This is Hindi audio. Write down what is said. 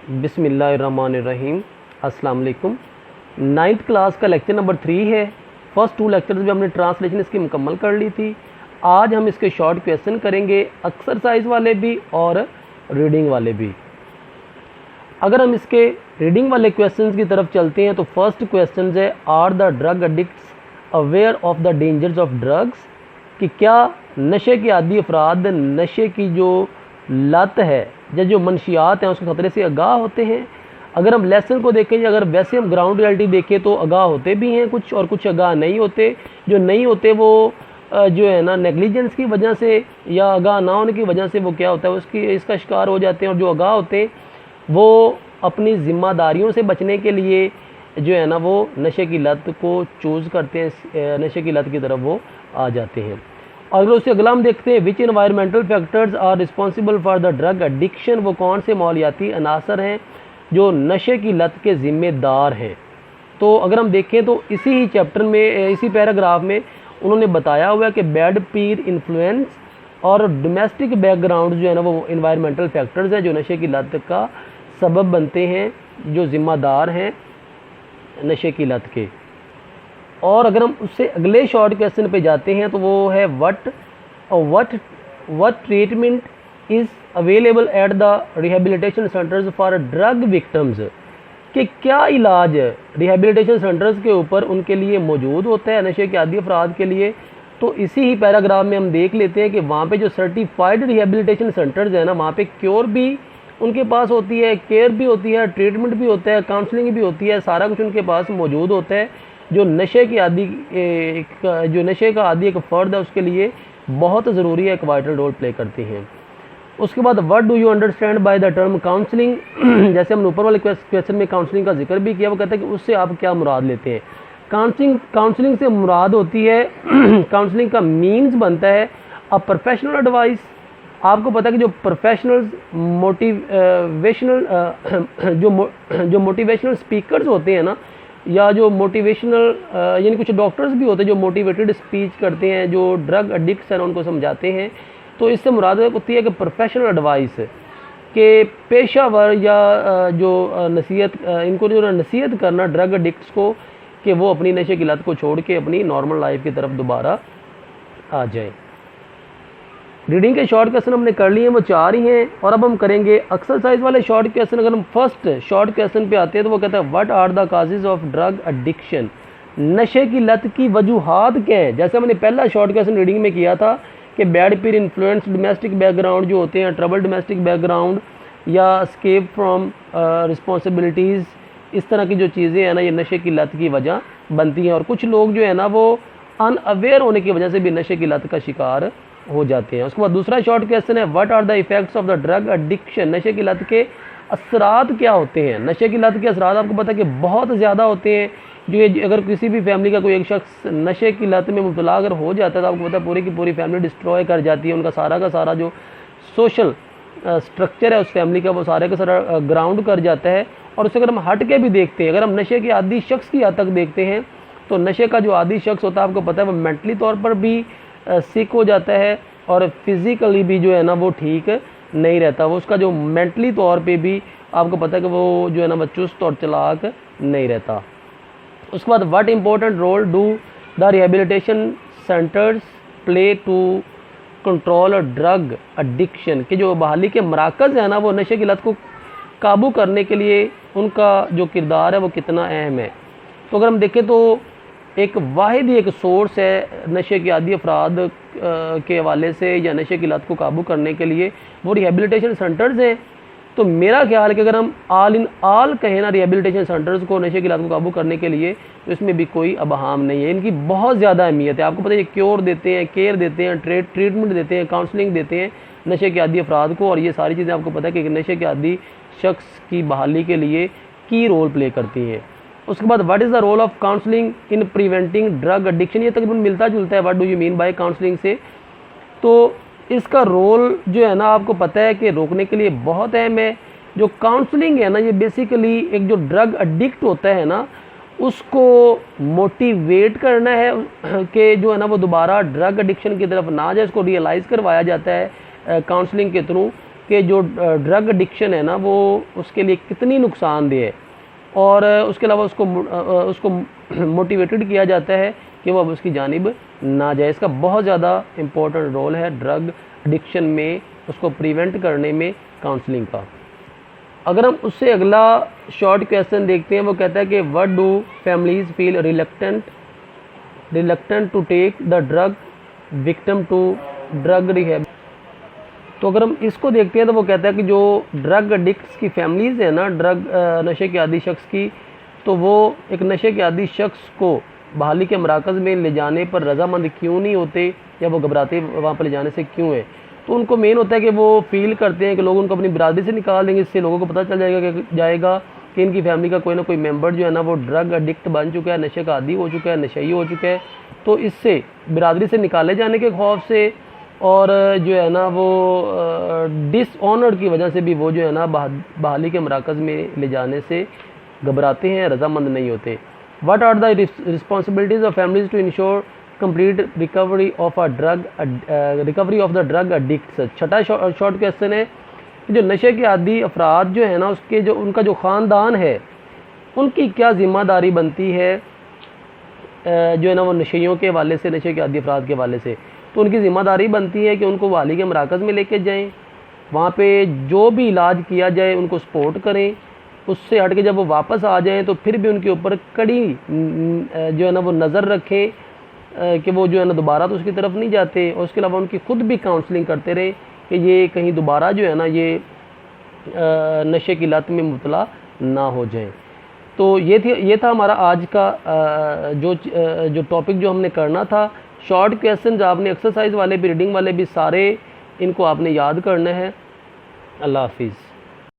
बिस्मिल्लाहिर्रहमानिर्रहीम। अस्सलाम वालेकुम। 9th क्लास का लेक्चर नंबर 3 है। फर्स्ट 2 लेक्चर्स में हमने ट्रांसलेशन इसकी मुकम्मल कर ली थी। आज हम इसके शॉर्ट क्वेश्चन करेंगे, एक्सरसाइज वाले भी और रीडिंग वाले भी। अगर हम इसके रीडिंग वाले क्वेश्चंस की तरफ चलते हैं तो फर्स्ट क्वेश्चन है, are the drug addicts aware of the dangers of drugs, कि क्या नशे के आदी अफराद नशे की जो लत है या जो मंशियात हैं उसके ख़तरे से आगाह होते हैं। अगर हम लेसन को देखें या अगर वैसे हम ग्राउंड रियलिटी देखें तो आगाह होते भी हैं कुछ, और कुछ आगाह नहीं होते। जो नहीं होते वो जो है ना नेग्लिजेंस की वजह से या आगाह ना होने की वजह से वो क्या होता है उसकी इसका शिकार हो जाते हैं। और जो आगाह होते हैं वो अपनी ज़िम्मेदारियों से बचने के लिए जो है ना वो नशे की लत को चूज़ करते हैं, नशे की लत की तरफ वो आ जाते हैं। और अगर उससे अगला हम देखते हैं, which environmental factors are responsible for the drug addiction, वो कौन से माहौलियाती अनासर हैं जो नशे की लत के ज़िम्मेदार हैं। तो अगर हम देखें तो इसी ही चैप्टर में, इसी पैराग्राफ में उन्होंने बताया हुआ है कि बैड पीर इन्फ्लुएंस और डोमेस्टिक बैकग्राउंड जो है ना वो इन्वायरमेंटल फैक्टर्स हैं जो नशे की लत का सबब बनते हैं, जो ज़िम्मेदार हैं नशे की लत के। और अगर हम उससे अगले शॉर्ट क्वेश्चन पे जाते हैं तो वो है what treatment is available at the rehabilitation centres for drug victims, कि क्या इलाज रिहेबिलिटेशन सेंटर्स के ऊपर उनके लिए मौजूद होता है नशे के आदी अफराद के लिए। तो इसी ही पैराग्राफ में हम देख लेते हैं कि वहाँ पे जो सर्टिफाइड रिहेबिलिटेशन सेंटर्स हैं ना, वहाँ पे क्योर भी उनके पास होती है, केयर भी होती है, ट्रीटमेंट भी होता है, काउंसलिंग भी होती है, सारा कुछ उनके पास मौजूद होता है। जो नशे की आदी जो नशे का आदी एक फ़र्द है उसके लिए बहुत ज़रूरी है, एक वाइटल रोल प्ले करती हैं। उसके बाद what do you understand by the term counselling, जैसे हमने ऊपर वाले क्वेश्चन में काउंसलिंग का जिक्र भी किया, वो कहते हैं कि उससे आप क्या मुराद लेते हैं। काउंसलिंग से मुराद होती है काउंसलिंग का मीन्स बनता है अ प्रोफेशनल एडवाइस। आपको पता है कि जो प्रोफेशनल जो मोटिवेशनल स्पीकर्स होते हैं ना, या जो मोटिवेशनल यानी कुछ डॉक्टर्स भी होते हैं जो मोटिवेटेड स्पीच करते हैं, जो ड्रग एडिक्ट्स हैं उनको समझाते हैं। तो इससे मुराद होती है कि प्रोफेशनल एडवाइस के पेशावर या जो नसीहत, इनको जो नसीहत करना ड्रग एडिक्ट्स को कि वो अपनी नशे की लत को छोड़ के अपनी नॉर्मल लाइफ की तरफ दोबारा आ जाए। रीडिंग के शॉर्ट क्वेश्चन हमने कर लिए हैं, वो 4 ही हैं। और अब हम करेंगे एक्सरसाइज वाले शॉर्ट क्वेश्चन। अगर हम फर्स्ट शॉर्ट क्वेश्चन पे आते हैं तो वो कहता है what are the causes of drug addiction, नशे की लत की वजूहात क्या है। जैसे हमने पहला शॉर्ट क्वेश्चन रीडिंग में किया था कि बैड पीर इन्फ्लुएंस, डोमेस्टिक बैकग्राउंड जो होते हैं, ट्रबल डोमेस्टिक बैकग्राउंड या स्केप फ्रॉम रिस्पॉन्सिबिलिटीज़, इस तरह की जो चीज़ें हैं ना ये नशे की लत की वजह बनती हैं। और कुछ लोग जो है ना वो अनअवेयर होने की वजह से भी नशे की लत का शिकार हो जाते हैं। उसके बाद दूसरा शॉर्ट क्वेश्चन है what are the effects of the drug addiction, नशे की लत के असरात क्या होते हैं। नशे की लत के असरात आपको पता है कि बहुत ज़्यादा होते हैं। जो ये अगर किसी भी फैमिली का कोई एक शख्स नशे की लत में मुब्तला अगर हो जाता है तो आपको पता है पूरी की पूरी फैमिली डिस्ट्रॉय कर जाती है। उनका सारा का सारा जो सोशल स्ट्रक्चर है उस फैमिली का वो सारे का सारा ग्राउंड कर जाता है। और उससे अगर हम हट के भी देखते हैं, अगर हम नशे के आदी शख्स की हद तक देखते हैं तो नशे का जो आदी शख्स होता है आपको पता है वो मेंटली तौर पर भी सिक हो जाता है और फिज़िकली भी जो है ना वो ठीक नहीं रहता। वो उसका जो मेंटली तौर पे भी आपको पता है कि वो जो है ना वो चुस्त और चालाक नहीं रहता। उसके बाद what important role do the rehabilitation centres play to control drug addiction, कि जो बहाली के मराकज़ है ना वो नशे की लत को काबू करने के लिए उनका जो किरदार है वो कितना अहम है। तो अगर हम देखें तो एक वाहिद ही एक सोर्स है नशे के आदी अफराद के हवाले से या नशे की लत को काबू करने के लिए वो रिहेबिलिटेशन सेंटर्स हैं। तो मेरा ख्याल है कि अगर हम ऑल इन ऑल कहें ना रिहेबिलिटेशन सेंटर्स को नशे की लत को काबू करने के लिए तो इसमें भी कोई अबहाम नहीं है। इनकी बहुत ज़्यादा अहमियत है। आपको पता है ये क्योर देते हैं, केयर देते हैं, ट्रीटमेंट देते हैं, काउंसलिंग देते हैं नशे के आदी अफराद को। और ये सारी चीज़ें आपको पता है कि नशे के आदी शख्स की बहाली के लिए की रोल प्ले करती हैं। उसके बाद what is the role of counselling in preventing drug addiction, ये तकरीबन मिलता जुलता है what do you mean by counselling से। तो इसका रोल जो है ना आपको पता है कि रोकने के लिए बहुत अहम है। जो काउंसलिंग है ना ये बेसिकली एक जो ड्रग एडिक्ट होता है ना उसको मोटिवेट करना है कि जो है ना वो दोबारा ड्रग एडिक्शन की तरफ ना जाए, उसको रियलाइज़ करवाया जाता है काउंसलिंग के थ्रू कि जो ड्रग एडिक्शन है ना वो उसके लिए कितनी नुकसानदेह है, और उसके अलावा उसको मोटिवेटेड किया जाता है कि वो अब उसकी जानिब ना जाए। इसका बहुत ज़्यादा इम्पोर्टेंट रोल है ड्रग एडिक्शन में, उसको प्रिवेंट करने में काउंसलिंग का। अगर हम उससे अगला शॉर्ट क्वेश्चन देखते हैं, वो कहता है कि what do families feel reluctant to take the drug victim to drug rehab. तो अगर हम इसको देखते हैं तो वो कहता है कि जो ड्रग एडिक्ट्स की फैमिलीज़ है ना, नशे के आदी शख्स की, तो वो एक नशे के आदी शख्स को बहाली के मराकज़ में ले जाने पर रजामंद क्यों नहीं होते, या वो घबराते वहाँ पर ले जाने से क्यों है। तो उनको मेन होता है कि वो फील करते हैं कि लोग उनको अपनी बिरादरी से निकाल देंगे, इससे लोगों को पता चल जाएगा कि इनकी फैमिली का कोई ना कोई मेंबर जो है ना वो ड्रग एडिक्ट बन चुका है, नशे का आदी हो चुका है, नशेई हो चुका है। तो इससे बिरादरी से निकाले जाने के खौफ से और जो है ना वो डिसऑनर की वजह से भी वो जो है ना बहाली के मराकज़ में ले जाने से घबराते हैं, रजामंद नहीं होते। What are the responsibilities of families to ensure complete recovery of the drug addicts. छठा शॉर्ट क्वेश्चन है कि जो नशे के आदी अफराद जो है ना उनका जो ख़ानदान है उनकी क्या ज़िम्मेदारी बनती है जो है ना वो नशेइयों के हवाले से, नशे के आदी अफराद के हवाले से। तो उनकी ज़िम्मेदारी बनती है कि उनको बहाली के मराकज़ में लेके जाएं, वहाँ पे जो भी इलाज किया जाए उनको सपोर्ट करें, उससे हट के जब वो वापस आ जाएं तो फिर भी उनके ऊपर कड़ी जो है ना वो नज़र रखें कि वो जो है ना दोबारा तो उसकी तरफ नहीं जाते, और उसके अलावा उनकी खुद भी काउंसलिंग करते रहे कि ये कहीं दोबारा जो है ना ये नशे की लत में मुबतला ना हो जाएं। तो ये था हमारा आज का जो टॉपिक जो हमने करना था। शॉर्ट क्वेश्चंस आपने एक्सरसाइज वाले भी, रीडिंग वाले भी, सारे इनको आपने याद करना है। अल्लाह हाफिज़।